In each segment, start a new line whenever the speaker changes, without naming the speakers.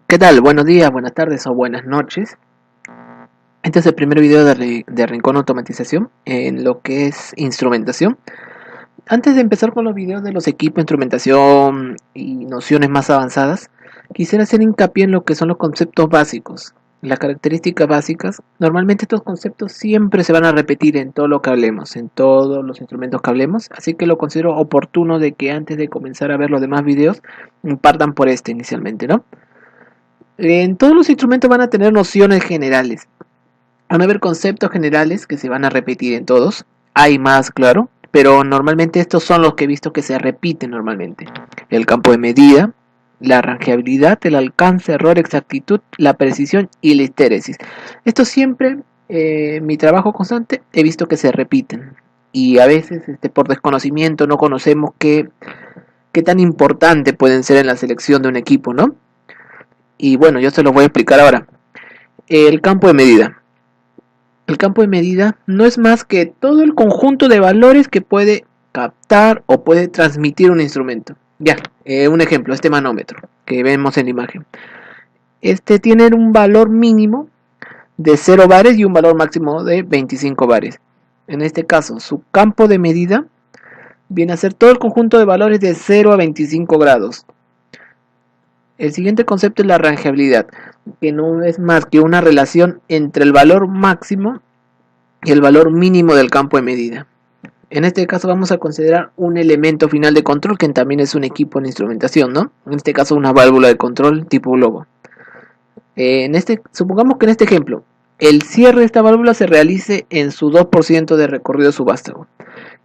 ¿Qué tal? Buenos días, buenas tardes o buenas noches. Este es el primer video de Rincón Automatización en lo que es instrumentación. Antes de empezar con los videos de los equipos, instrumentación y nociones más avanzadas, quisiera hacer hincapié en lo que son los conceptos básicos. Las características básicas, normalmente estos conceptos siempre se van a repetir en todo lo que hablemos, en todos los instrumentos que hablemos, así que lo considero oportuno de que antes de comenzar a ver los demás videos, partan por este inicialmente, ¿no? En todos los instrumentos van a tener nociones generales. Van a haber conceptos generales que se van a repetir en todos. Hay más, claro, pero normalmente estos son los que he visto que se repiten normalmente. El campo de medida, la rangeabilidad, el alcance, error, exactitud, la precisión y la histéresis. Esto siempre, en mi trabajo constante, he visto que se repiten. Y a veces, por desconocimiento, no conocemos qué tan importante pueden ser en la selección de un equipo, ¿no? Y bueno, yo se los voy a explicar ahora. El campo de medida. El campo de medida no es más que todo el conjunto de valores que puede captar o puede transmitir un instrumento. Ya, un ejemplo, este manómetro que vemos en la imagen. Este tiene un valor mínimo de 0 bares y un valor máximo de 25 bares. En este caso, su campo de medida viene a ser todo el conjunto de valores de 0 a 25 grados. El siguiente concepto es la rangeabilidad, que no es más que una relación entre el valor máximo y el valor mínimo del campo de medida. En este caso vamos a considerar un elemento final de control que también es un equipo de instrumentación, ¿no? En este caso una válvula de control tipo globo. Supongamos que en este ejemplo el cierre de esta válvula se realice en su 2% de recorrido subvástago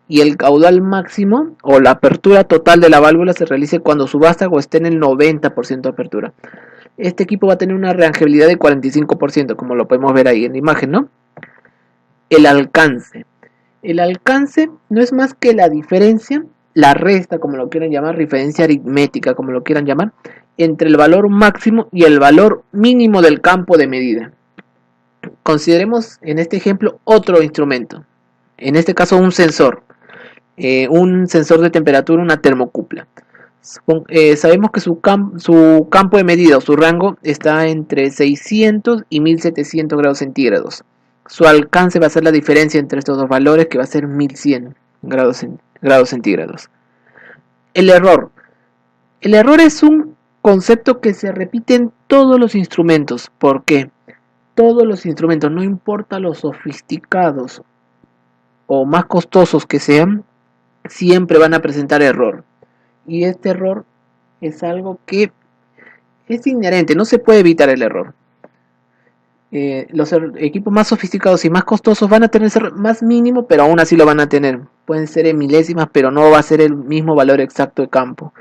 y el caudal máximo o la apertura total de la válvula se realice cuando su vástago esté en el 90% de apertura. Este equipo va a tener una rangeabilidad de 45%, como lo podemos ver ahí en la imagen, ¿no? El alcance. El alcance no es más que la diferencia, la resta, como lo quieran llamar, diferencia aritmética, como lo quieran llamar, entre el valor máximo y el valor mínimo del campo de medida. Consideremos en este ejemplo otro instrumento, en este caso un sensor de temperatura, una termocupla. Sabemos que su campo de medida o su rango está entre 600 y 1700 grados centígrados. Su alcance va a ser la diferencia entre estos dos valores, que va a ser 1100 grados centígrados. El error. El error es un concepto que se repite en todos los instrumentos. ¿Por qué? Todos los instrumentos, no importa los sofisticados o más costosos que sean, siempre van a presentar error. Y este error es algo que es inherente, no se puede evitar el error. Los equipos más sofisticados y más costosos van a tener ese error más mínimo, pero aún así lo van a tener. Pueden ser en milésimas, pero no va a ser el mismo valor exacto de campo.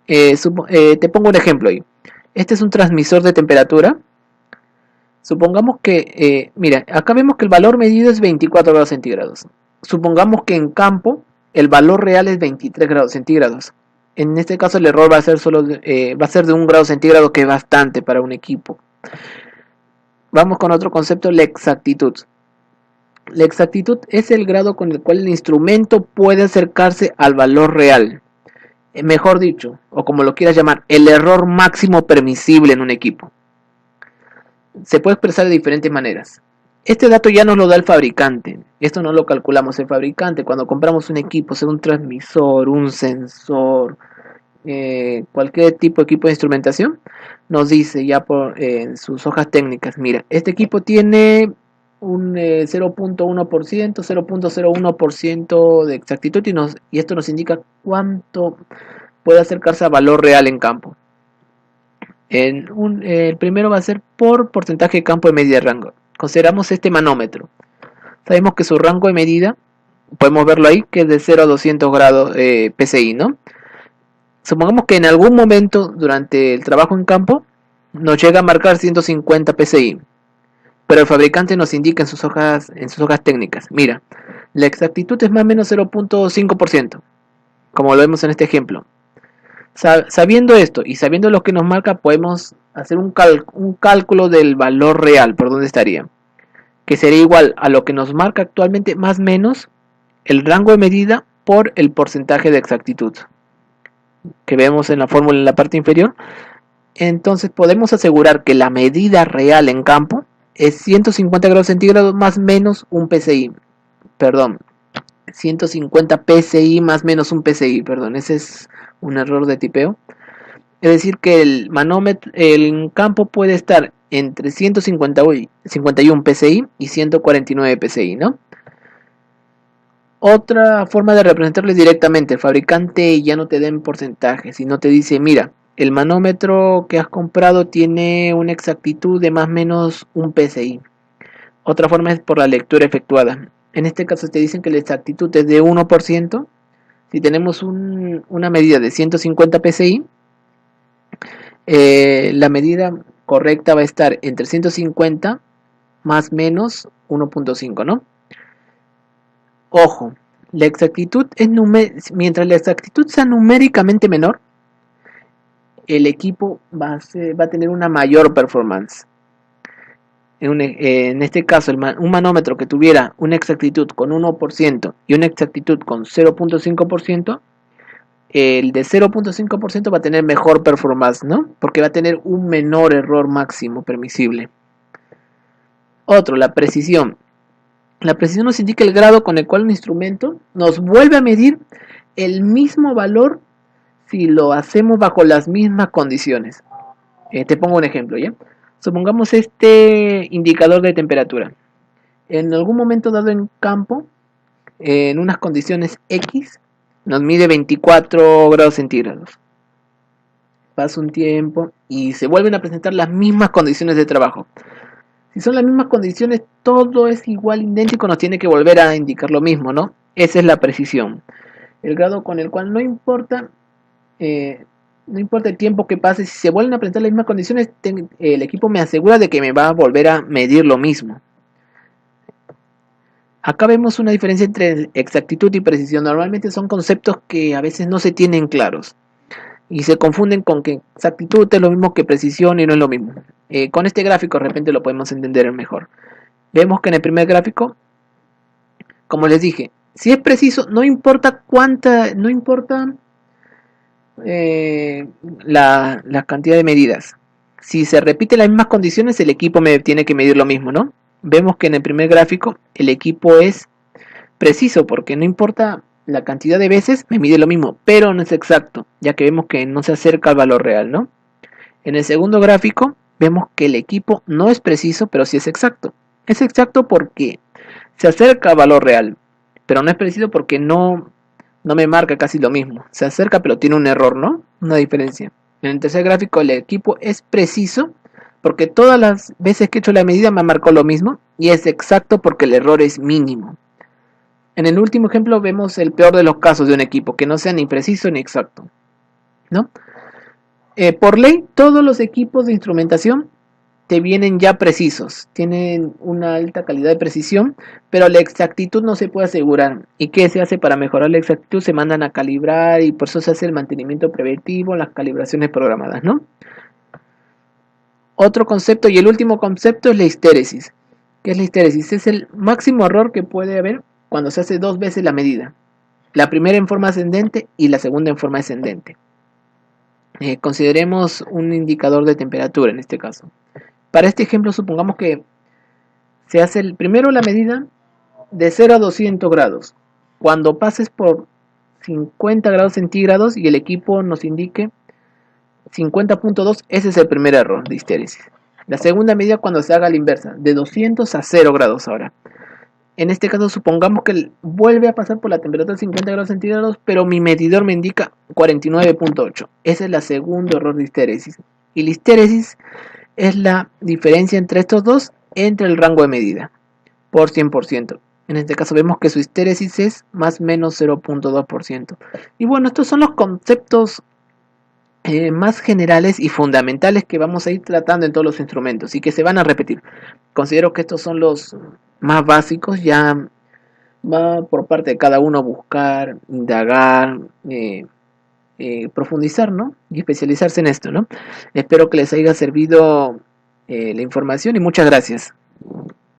Te pongo un ejemplo ahí. Este es un transmisor de temperatura. Supongamos que, mira, acá vemos que el valor medido es 24 grados centígrados. Supongamos que en campo el valor real es 23 grados centígrados. En este caso el error va a ser va a ser de 1 grado centígrado, que es bastante para un equipo. Vamos con otro concepto, la exactitud. La exactitud es el grado con el cual el instrumento puede acercarse al valor real. Mejor dicho, o como lo quieras llamar, el error máximo permisible en un equipo. Se puede expresar de diferentes maneras. Este dato ya nos lo da el fabricante. Esto no lo calculamos el fabricante. Cuando compramos un equipo, sea un transmisor, un sensor, cualquier tipo de equipo de instrumentación, nos dice ya en sus hojas técnicas: mira, este equipo tiene un 0.1%, 0.01% de exactitud y esto nos indica cuánto puede acercarse a valor real en campo. El primero va a ser por porcentaje de campo de medida de rango. Consideramos este manómetro. Sabemos que su rango de medida, podemos verlo ahí, que es de 0 a 200 grados PSI, ¿no? Supongamos que en algún momento durante el trabajo en campo nos llega a marcar 150 PSI, pero el fabricante nos indica en sus hojas técnicas: mira, la exactitud es más o menos 0.5%, como lo vemos en este ejemplo. Sabiendo esto y sabiendo lo que nos marca, podemos hacer un cálculo del valor real, por dónde estaría, que sería igual a lo que nos marca actualmente más o menos el rango de medida por el porcentaje de exactitud que vemos en la fórmula en la parte inferior. entonces podemos asegurar que la medida real en campo es 150 grados centígrados más menos un PSI. Perdón, 150 PSI más menos un PSI, perdón, ese es un error de tipeo. Es decir, que el manómetro, el campo puede estar entre 151 PSI y 149 PSI, ¿no? Otra forma de representarlo directamente, el fabricante ya no te da en porcentaje, sino te dice, mira, el manómetro que has comprado tiene una exactitud de más o menos un PSI. Otra forma es por la lectura efectuada. En este caso te dicen que la exactitud es de 1%. Si tenemos una medida de 150 PSI, la medida correcta va a estar entre 150 más menos 1.5, ¿no? Ojo, la exactitud es mientras la exactitud sea numéricamente menor, el equipo va a tener una mayor performance. En este caso, un manómetro que tuviera una exactitud con 1% y una exactitud con 0.5%, el de 0.5% va a tener mejor performance, ¿no? Porque va a tener un menor error máximo permisible. Otro, la precisión. La precisión nos indica el grado con el cual un instrumento nos vuelve a medir el mismo valor si lo hacemos bajo las mismas condiciones. Te pongo un ejemplo, ¿ya? Supongamos este indicador de temperatura. En algún momento dado en campo, en unas condiciones X, nos mide 24 grados centígrados. Pasa un tiempo y se vuelven a presentar las mismas condiciones de trabajo. Si son las mismas condiciones, todo es igual, idéntico, nos tiene que volver a indicar lo mismo, ¿no? Esa es la precisión. El grado con el cual no importa el tiempo que pase, si se vuelven a presentar las mismas condiciones, el equipo me asegura de que me va a volver a medir lo mismo. Acá vemos una diferencia entre exactitud y precisión. Normalmente son conceptos que a veces no se tienen claros y se confunden con que exactitud es lo mismo que precisión y no es lo mismo. Con este gráfico de repente lo podemos entender mejor. Vemos que en el primer gráfico, como les dije, si es preciso, no importa la cantidad de medidas. Si se repiten las mismas condiciones, el equipo me tiene que medir lo mismo, ¿no? Vemos que en el primer gráfico el equipo es preciso porque no importa la cantidad de veces, me mide lo mismo, pero no es exacto, ya que vemos que no se acerca al valor real, ¿no? En el segundo gráfico vemos que el equipo no es preciso, pero sí es exacto. Es exacto porque se acerca al valor real, pero no es preciso porque no me marca casi lo mismo. Se acerca pero tiene un error, ¿no? Una diferencia. En el tercer gráfico el equipo es preciso porque todas las veces que he hecho la medida me marcó lo mismo y es exacto porque el error es mínimo. En el último ejemplo vemos el peor de los casos de un equipo, que no sea ni preciso ni exacto, ¿no? Por ley, todos los equipos de instrumentación te vienen ya precisos, tienen una alta calidad de precisión, pero la exactitud no se puede asegurar. ¿Y qué se hace para mejorar la exactitud? Se mandan a calibrar y por eso se hace el mantenimiento preventivo, las calibraciones programadas, ¿no? Otro concepto y el último concepto es la histéresis. ¿Qué es la histéresis? Es el máximo error que puede haber cuando se hace dos veces la medida. La primera en forma ascendente y la segunda en forma descendente. Consideremos un indicador de temperatura en este caso. Para este ejemplo supongamos que se hace primero la medida de 0 a 200 grados. Cuando pases por 50 grados centígrados y el equipo nos indique 50.2, ese es el primer error de histéresis. La segunda medida cuando se haga la inversa, de 200 a 0 grados ahora. En este caso supongamos que vuelve a pasar por la temperatura de 50 grados centígrados, pero mi medidor me indica 49.8. Ese es el segundo error de histéresis. Y la histéresis es la diferencia entre estos dos, entre el rango de medida, por 100%. En este caso vemos que su histéresis es más o menos 0.2%. Y bueno, estos son los conceptos más generales y fundamentales que vamos a ir tratando en todos los instrumentos y que se van a repetir. Considero que estos son los más básicos, ya va por parte de cada uno buscar, indagar, profundizar, ¿no? Y especializarse en esto, ¿no? Espero que les haya servido la información y muchas gracias.